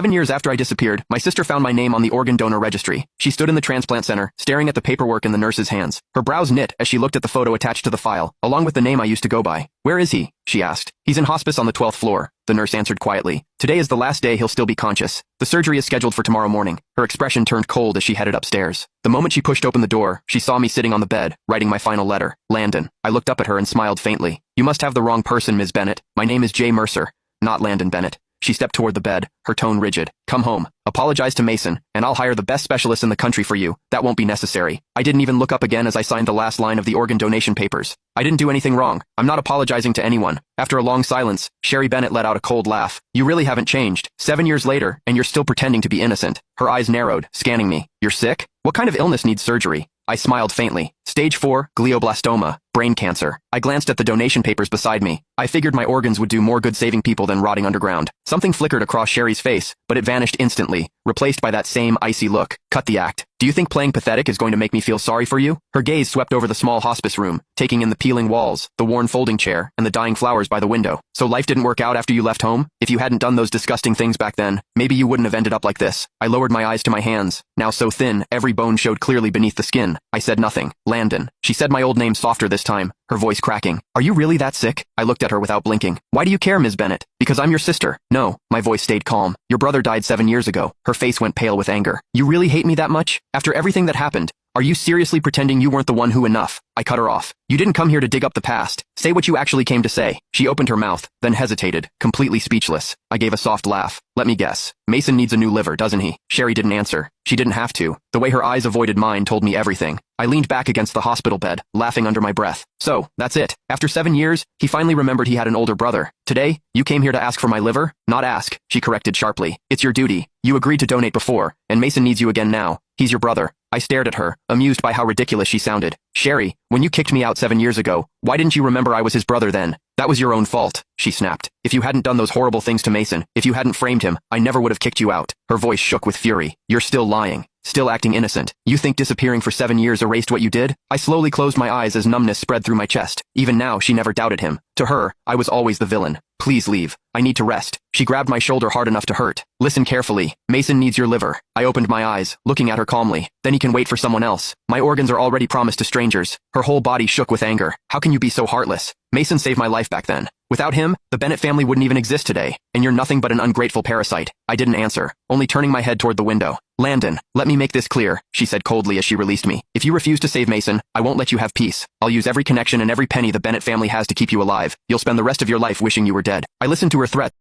7 years after I disappeared, my sister found my name on the organ donor registry. She stood in the transplant center, staring at the paperwork in the nurse's hands. Her brows knit as she looked at the photo attached to the file, along with the name I used to go by. "Where is he?" she asked. "He's in hospice on the 12th floor," the nurse answered quietly. "Today is the last day he'll still be conscious. The surgery is scheduled for tomorrow morning." Her expression turned cold as she headed upstairs. The moment she pushed open the door, she saw me sitting on the bed, writing my final letter. Landon. I looked up at her and smiled faintly. "You must have the wrong person, Ms. Bennett. My name is Jay Mercer, not Landon Bennett." She stepped toward the bed, her tone rigid. "Come home. Apologize to Mason, and I'll hire the best specialist in the country for you. That won't be necessary." I didn't even look up again as I signed the last line of the organ donation papers. I didn't do anything wrong. I'm not apologizing to anyone. After a long silence, Sherry Bennett let out a cold laugh. "You really haven't changed. 7 years later, and you're still pretending to be innocent." Her eyes narrowed, scanning me. "You're sick? What kind of illness needs surgery?" I smiled faintly. "Stage 4, glioblastoma, brain cancer." I glanced at the donation papers beside me. I figured my organs would do more good saving people than rotting underground. Something flickered across Sherry's face, but it vanished instantly, replaced by that same icy look. "Cut the act. Do you think playing pathetic is going to make me feel sorry for you?" Her gaze swept over the small hospice room, taking in the peeling walls, the worn folding chair, and the dying flowers by the window. "So life didn't work out after you left home? If you hadn't done those disgusting things back then, maybe you wouldn't have ended up like this." I lowered my eyes to my hands, now so thin, every bone showed clearly beneath the skin. I said nothing. "Landon." She said my old name softer this time, her voice cracking. "Are you really that sick?" I looked at her without blinking. "Why do you care, Ms. Bennett?" "Because I'm your sister." "No." My voice stayed calm. "Your brother died 7 years ago." Her face went pale with anger. "You really hate me that much? After everything that happened? Are you seriously pretending you weren't the one who enough?" I cut her off. "You didn't come here to dig up the past. Say what you actually came to say." She opened her mouth, then hesitated, completely speechless. I gave a soft laugh. "Let me guess. Mason needs a new liver, doesn't he?" Sherry didn't answer. She didn't have to. The way her eyes avoided mine told me everything. I leaned back against the hospital bed, laughing under my breath. "So, that's it. After 7 years, he finally remembered he had an older brother. Today, you came here to ask for my liver?" "Not ask," she corrected sharply. "It's your duty. You agreed to donate before, and Mason needs you again now. He's your brother." I stared at her, amused by how ridiculous she sounded. "Sherry, when you kicked me out 7 years ago, why didn't you remember I was his brother then?" "That was your own fault," she snapped. "If you hadn't done those horrible things to Mason, if you hadn't framed him, I never would have kicked you out." Her voice shook with fury. "You're still lying. Still acting innocent. You think disappearing for 7 years erased what you did?" I slowly closed my eyes as numbness spread through my chest. Even now, she never doubted him. To her, I was always the villain. "Please leave. I need to rest." She grabbed my shoulder hard enough to hurt. "Listen carefully. Mason needs your liver." I opened my eyes, looking at her calmly. "Then he can wait for someone else. My organs are already promised to strangers." Her whole body shook with anger. "How can you be so heartless? Mason saved my life back then. Without him, the Bennett family wouldn't even exist today, and you're nothing but an ungrateful parasite." I didn't answer, only turning my head toward the window. "Landon, let me make this clear," she said coldly as she released me. "If you refuse to save Mason, I won't let you have peace. I'll use every connection and every penny the Bennett family has to keep you alive. You'll spend the rest of your life wishing you were dead." I listened to her threat.